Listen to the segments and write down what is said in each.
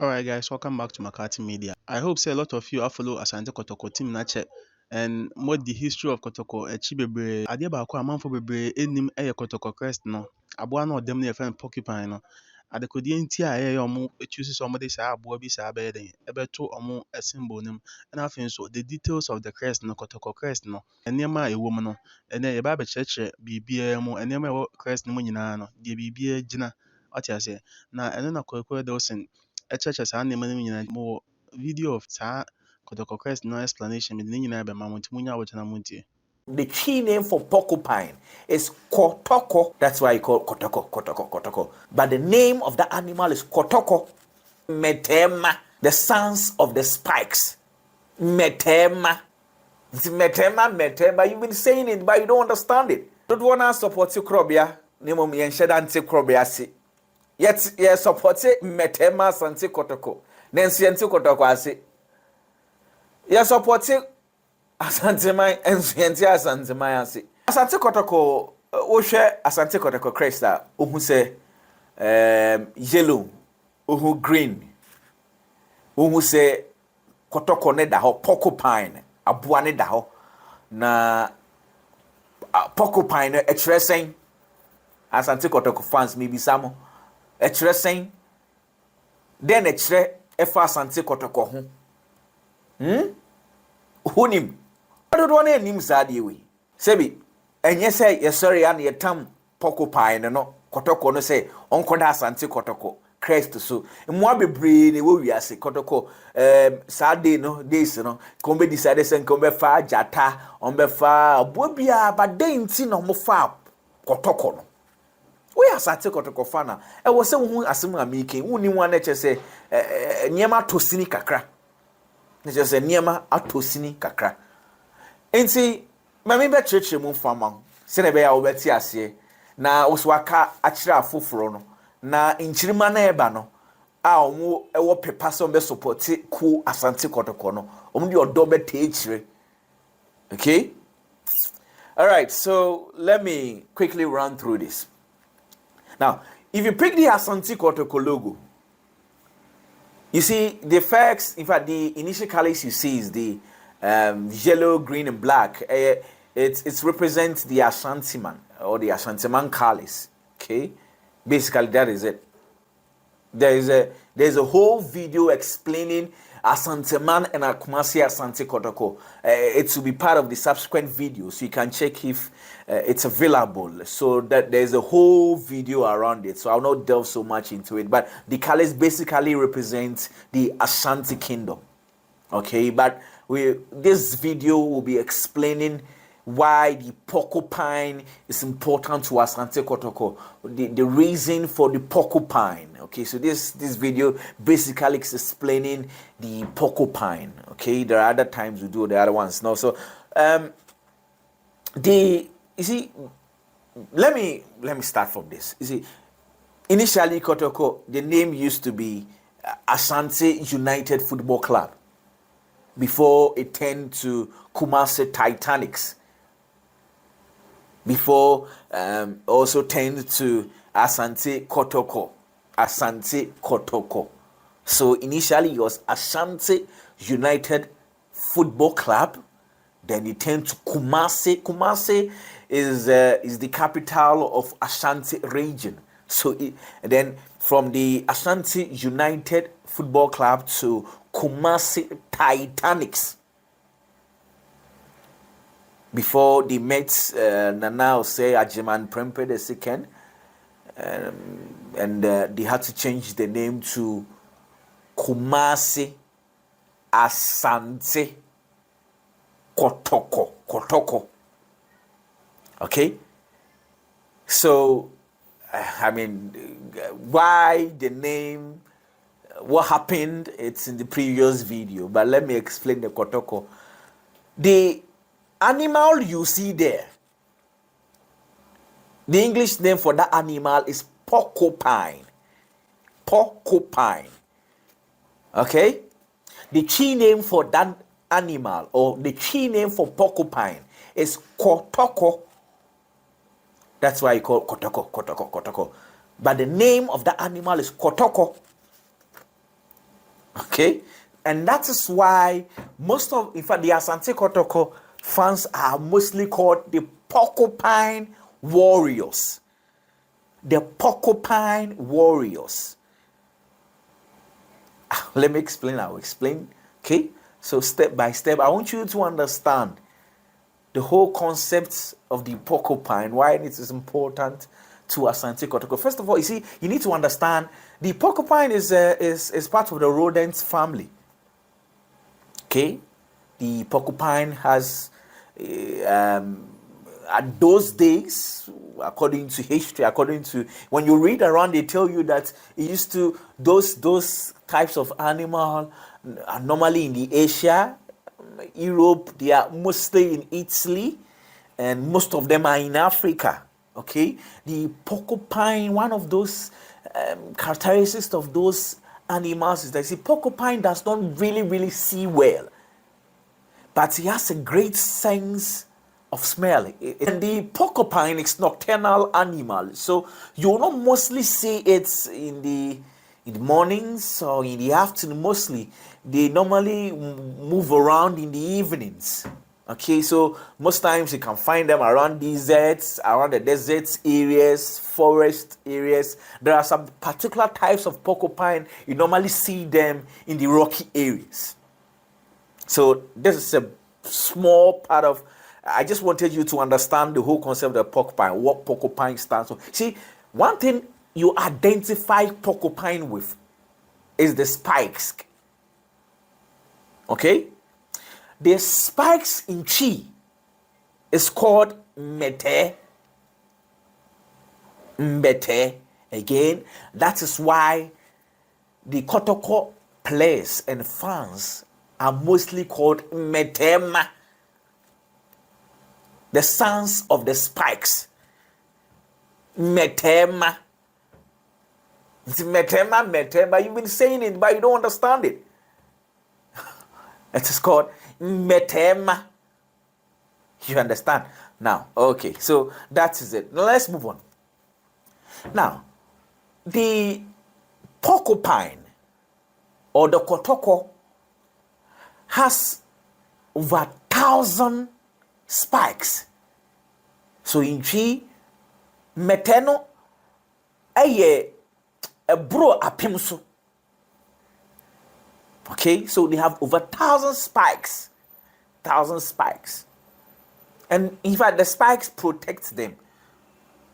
Alright guys, welcome back to McCarthy Media. I hope say a lot of you have follow Asante Kotoko team nache and what the history of Kotoko echi bebre ade ba ko amanfo bebre enim eye Kotoko crest no. Aboa na odem na ye friend Porcupine no. Adekodi nti a ye omo choose so omo de sa aboa bi sa be den. Ebeto omo symbol nim. Na afin so the details of the crest no Kotoko crest no. Enema a ewo mu no. Ene ye ba be cheche bibia mu enema e crest no nyina no. De bibia gina. What you say? Na eno na Kweku Edilson churches saa nneɛma no nyinaa mo video of saa Kotoko Crest no explanation mede ne nyinaa bɛma mo nti monya abokyɛ mo ntie. The key name for porcupine is Kotoko. That's why you call Kotoko, Kotoko, Kotoko. But the name of the animal is Kotoko. Metema, the sons of the spikes. Metema. It's Metema. You've been saying it, but you don't understand it. Don't wanna support you, Krobia. Nemo mi anti Krobia si. Yet, yes, support Metema Asante Kotoko. Nancy anti Kotoko asi. Yes, support Asante mai ensuenti Asante mai asi. Asante Kotoko ohwe Asante Kotoko crest a ohu se yellow, ohu green. Ohu se Kotoko ne da ho porcupine, aboa ne da ho. Na porcupine etresen Asante Kotoko fans maybe samo etresen den etre efa Asante Kotoko ho. Hunim do na nim saade we sebi enye say yesori ya na yetam porcupine no Kotoko no say onkoda Asante Kotoko crest so mo bebre ne wo wiase Kotoko saade no days no kombe decide say kombe fa jata onbe fa obobia badenti no mo fa Kotoko no we Asante Kotoko fa na e wo se wo asem amike woni wan na che say niema tosini kakra ne che say niema atosini kakra. Enti mami be church mu fama se ne be ya obeti ase na oswaka akira afoforo no na nchirima na eba no a omo ewo pepa so be support ku Asante Kotoko no omo di odo be teachire. Okay, all right, so let me quickly run through this. Now if you pick the Asante Kotoko logo, you see the facts, in fact the initial colors you see is the yellow, green, and black. It represents the Ashanti man or the Ashanti man colors. Okay, basically that is it. There's a whole video explaining Asante man and Akumasi Asante Kotoko. It will be part of the subsequent video, so you can check if it's available. So that there's a whole video around it. So I'll not delve so much into it, but the colors basically represent the Ashanti kingdom. Okay, but this video will be explaining why the porcupine is important to Asante Kotoko, the reason for the porcupine. Okay, so this video basically is explaining the porcupine. Okay, there are other times we do the other ones now. So you see, let me start from this. You see, initially Kotoko, the name used to be Asante United Football Club before it turned to Kumasi Titanics, before also turned to Asante Kotoko. Asante Kotoko. So initially it was Asante United Football Club, then it turned to Kumasi. Kumasi is the capital of Ashanti region. So then from the Ashanti United Football Club to Kumasi Titanics, before they met now say Ajiman Prempe the second, and they had to change the name to Kumasi Asante Kotoko. Okay, so I mean, why the name? What happened? It's in the previous video, but let me explain the Kotoko. The animal you see there, the English name for that animal is porcupine. Porcupine. Okay? The key name for that animal, or the key name for porcupine, is Kotoko. That's why you call Kotoko. But the name of the animal is Kotoko. Okay? And that is why in fact, the Asante Kotoko fans are mostly called the Porcupine Warriors. The Porcupine Warriors. Let me explain. I'll explain. Okay? So step by step, I want you to understand the whole concept of the porcupine, why it is important to Asante Kotoko. First of all, you see, you need to understand the porcupine is part of the rodent family. Okay? The porcupine has, at those days, according to history, when you read around, they tell you that it used to, those types of animal are normally in the Asia, Europe, they are mostly in Italy, and most of them are in Africa. Okay, the porcupine, one of those characteristics of those animals is that the porcupine does not really see well, but he has a great sense of smell. And the porcupine is nocturnal animal, so you will not mostly see it in the mornings or in the afternoon. Mostly they normally move around in the evenings. Okay, so most times you can find them around deserts, around the desert areas, forest areas. There are some particular types of porcupine, you normally see them in the rocky areas. So this is a small part of, I just wanted you to understand the whole concept of porcupine, what porcupine stands for. See, one thing you identify porcupine with is the spikes. Okay? The spikes in tree is called mete. Mete. Again, that is why the Kotoko players and fans are mostly called metema, the sons of the spikes. Metema. It's metema. You've been saying it, but you don't understand it. It is called metema. You understand? Now, okay, so that is it. Now let's move on. Now, the porcupine or the Kotoko has over 1,000 spikes. So in tree, meteno, a bro apimso. Okay, so they have over 1,000 spikes. 1,000 spikes. And in fact, the spikes protect them.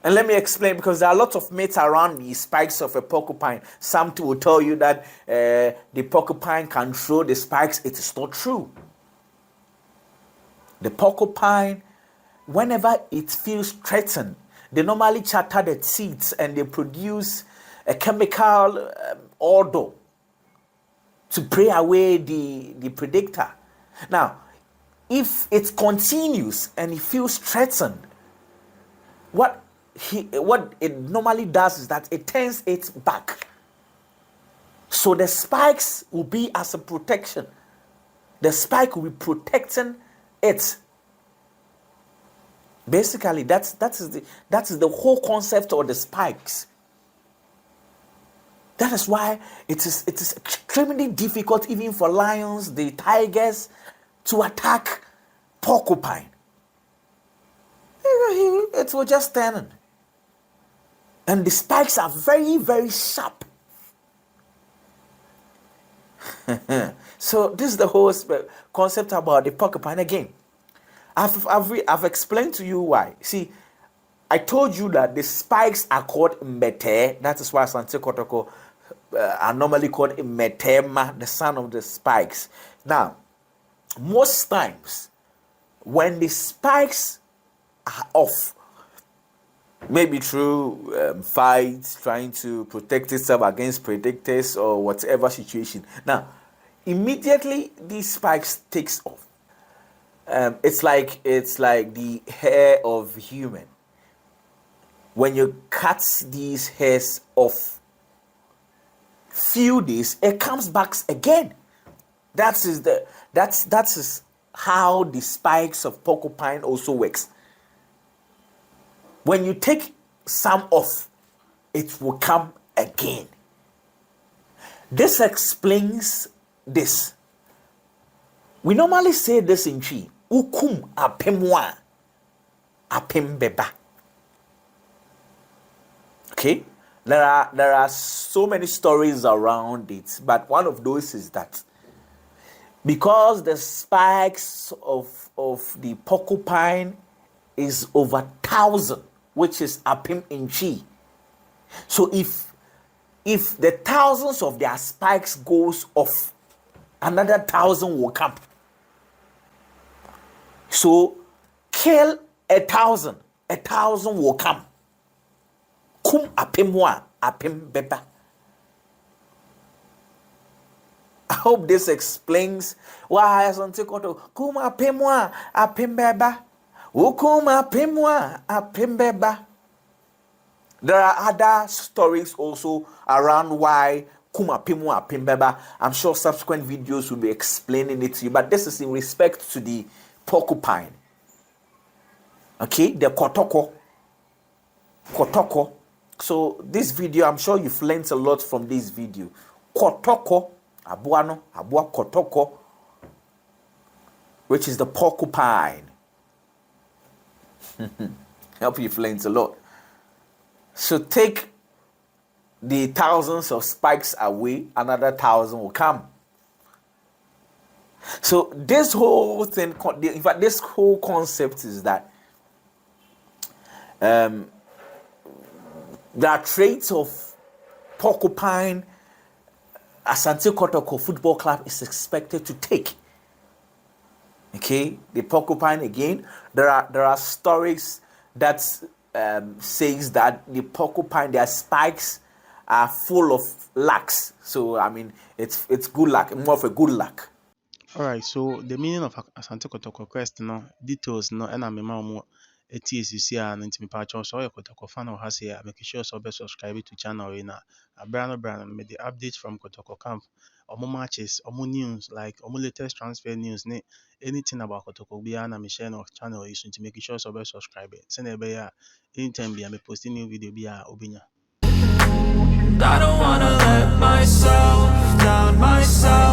And let me explain, because there are lots of myths around the spikes of a porcupine. Some will tell you that the porcupine can throw the spikes. It is not true. The porcupine, whenever it feels threatened, they normally chatter the teeth and they produce a chemical odor to pray away the predator. Now, if it continues and it feels threatened, what it normally does is that it turns its back. So the spikes will be as a protection. The spike will be protecting it. Basically, that is the whole concept of the spikes. That is why it is extremely difficult even for lions, the tigers, to attack porcupine. It will just turn. And the spikes are very, very sharp. So this is the whole concept about the porcupine. Again, I've explained to you why. See, I told you that the spikes are called mete. That is why Asante Kotoko are normally called metema, the son of the spikes. Now, most times when the spikes are off, maybe through fights, trying to protect itself against predators or whatever situation. Now, immediately these spikes takes off. It's like the hair of human. When you cut these hairs off, few days it comes back again. That is how the spikes of porcupine also works. When you take some off, it will come again. This explains this. We normally say this in Chi. Ukum apemwa apem beba. Okay? There are so many stories around it, but one of those is that because the spikes of the porcupine is over 1,000, which is apim inchi. So if the thousands of their spikes goes off, another 1,000 will come. So kill 1,000, 1,000 will come. Kum apimwa apim beba. I hope this explains why Asante Kotoko kum apimwa apim beba. Ukum apimwa apim beba. There are other stories also around why kum apimwa apim beba. I'm sure subsequent videos will be explaining it to you, but this is in respect to the porcupine. Okay, the Kotoko. So this video, I'm sure you've learned a lot from this video. Kotoko, abua Kotoko, which is the porcupine. I hope you've learned a lot. So take the thousands of spikes away, another 1,000 will come. So this whole thing, in fact, this whole concept is that there are traits of porcupine Asante Kotoko Football Club is expected to take. Okay, the porcupine again. There are stories that says that the porcupine, their spikes are full of lucks. So I mean, it's good luck, more of a good luck. Alright, so the meaning of Asante Kotoko crest no details no and I'm a ATSC and intimi patch also a Kotoko fan or has here, make sure so be subscribe to channel in a brand made the updates from Kotoko camp or more matches or more news like or more latest transfer news anything about Kotoko Biana Michelle or channel is to make sure so be subscribe. Send a bear anytime be I'm posting new video be a obinya. I don't wanna let myself down myself.